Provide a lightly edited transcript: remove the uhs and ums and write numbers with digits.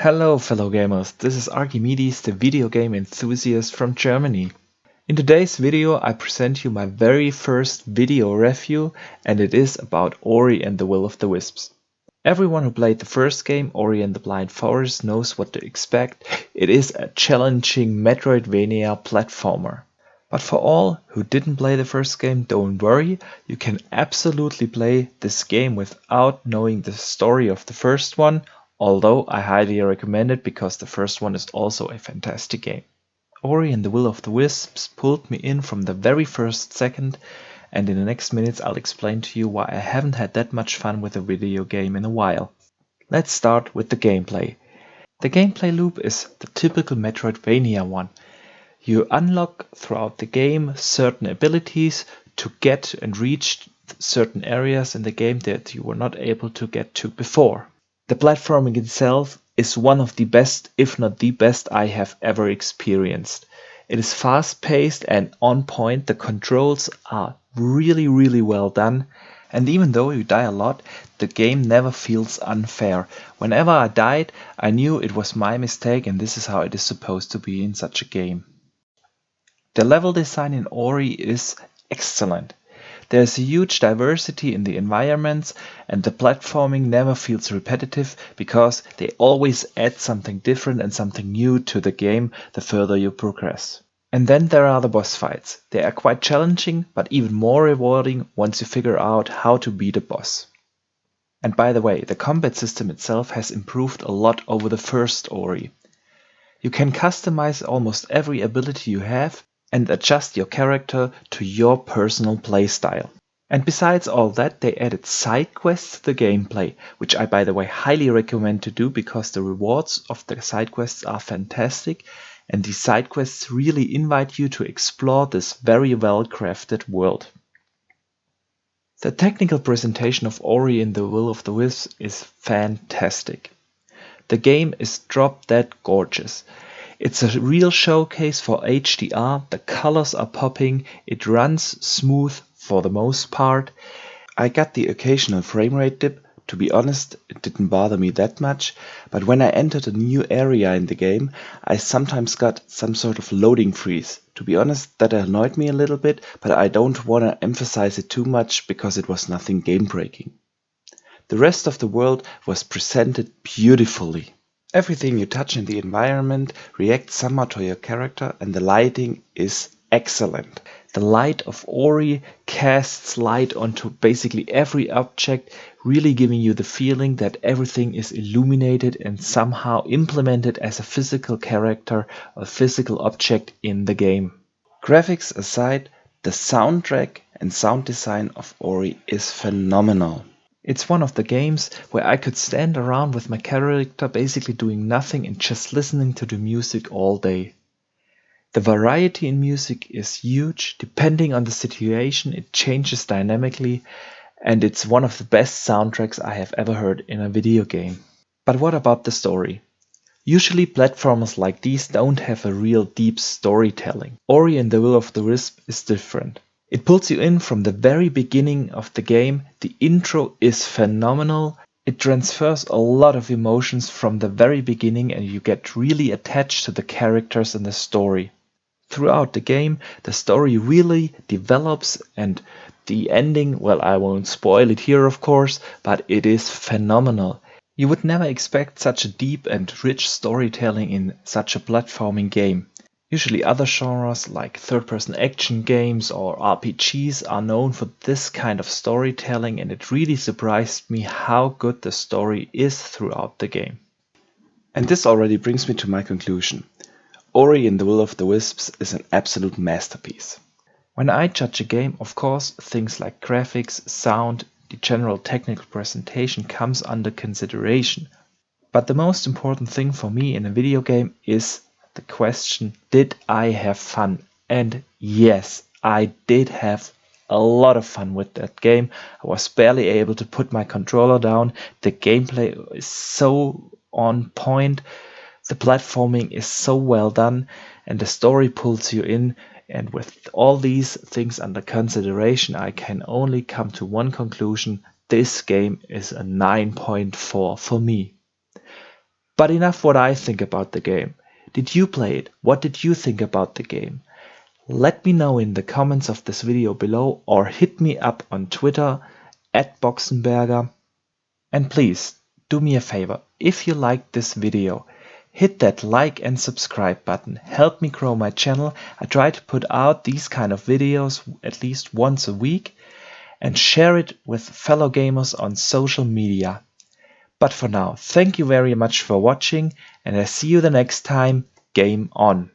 Hello fellow gamers, this is Archimedes, the video game enthusiast from Germany. In today's video I present you my very first video review, and it is about Ori and the Will of the Wisps. Everyone who played the first game, Ori and the Blind Forest, knows what to expect. It is a challenging Metroidvania platformer. But for all who didn't play the first game, don't worry, you can absolutely play this game without knowing the story of the first one. Although I highly recommend it because the first one is also a fantastic game. Ori and the Will of the Wisps pulled me in from the very first second, and in the next minutes I'll explain to you why I haven't had that much fun with a video game in a while. Let's start with the gameplay. The gameplay loop is the typical Metroidvania one. You unlock throughout the game certain abilities to get and reach certain areas in the game that you were not able to get to before. The platforming itself is one of the best, if not the best, I have ever experienced. It is fast-paced and on point. The controls are really well done, and even though you die a lot, the game never feels unfair. Whenever I died, I knew it was my mistake, and this is how it is supposed to be in such a game. The level design in Ori is excellent. There's a huge diversity in the environments, and the platforming never feels repetitive because they always add something different and something new to the game the further you progress. And then there are the boss fights. They are quite challenging, but even more rewarding once you figure out how to beat a boss. And by the way, the combat system itself has improved a lot over the first Ori. You can customize almost every ability you have and adjust your character to your personal playstyle. And besides all that, they added side quests to the gameplay, which I by the way highly recommend to do because the rewards of the side quests are fantastic, and these side quests really invite you to explore this very well crafted world. The technical presentation of Ori and the Will of the Wisps is fantastic. The game is drop dead gorgeous. It's a real showcase for HDR, the colors are popping, it runs smooth for the most part. I got the occasional frame rate dip. To be honest, it didn't bother me that much, but when I entered a new area in the game, I sometimes got some sort of loading freeze. To be honest, that annoyed me a little bit, but I don't want to emphasize it too much because it was nothing game breaking. The rest of the world was presented beautifully. Everything you touch in the environment reacts somewhat to your character, and the lighting is excellent. The light of Ori casts light onto basically every object, really giving you the feeling that everything is illuminated and somehow implemented as a physical character or physical object in the game. Graphics aside, the soundtrack and sound design of Ori is phenomenal. It's one of the games where I could stand around with my character basically doing nothing and just listening to the music all day. The variety in music is huge. Depending on the situation, it changes dynamically, and it's one of the best soundtracks I have ever heard in a video game. But what about the story? Usually platformers like these don't have a real deep storytelling. Ori and the Will of the Wisp is different. It pulls you in from the very beginning of the game. The intro is phenomenal. It transfers a lot of emotions from the very beginning, and you get really attached to the characters and the story. Throughout the game, the story really develops, and the ending, well, I won't spoil it here of course, but it is phenomenal. You would never expect such a deep and rich storytelling in such a platforming game. Usually other genres like third-person action games or RPGs are known for this kind of storytelling, and it really surprised me how good the story is throughout the game. And this already brings me to my conclusion. Ori and the Will of the Wisps is an absolute masterpiece. When I judge a game, of course, things like graphics, sound, the general technical presentation comes under consideration. But the most important thing for me in a video game is the question, did I have fun? And yes, I did have a lot of fun with that game. I was barely able to put my controller down. The gameplay is so on point. The platforming is so well done, and the story pulls you in. And with all these things under consideration, I can only come to one conclusion. This game is a 9.4 for me. But enough what I think about the game. Did you play it? What did you think about the game? Let me know in the comments of this video below or hit me up on Twitter @Boxenberger. And please do me a favor, if you liked this video, hit that like and subscribe button. Help me grow my channel. I try to put out these kind of videos at least once a week, and share it with fellow gamers on social media. But for now, thank you very much for watching, and I see you the next time. Game on!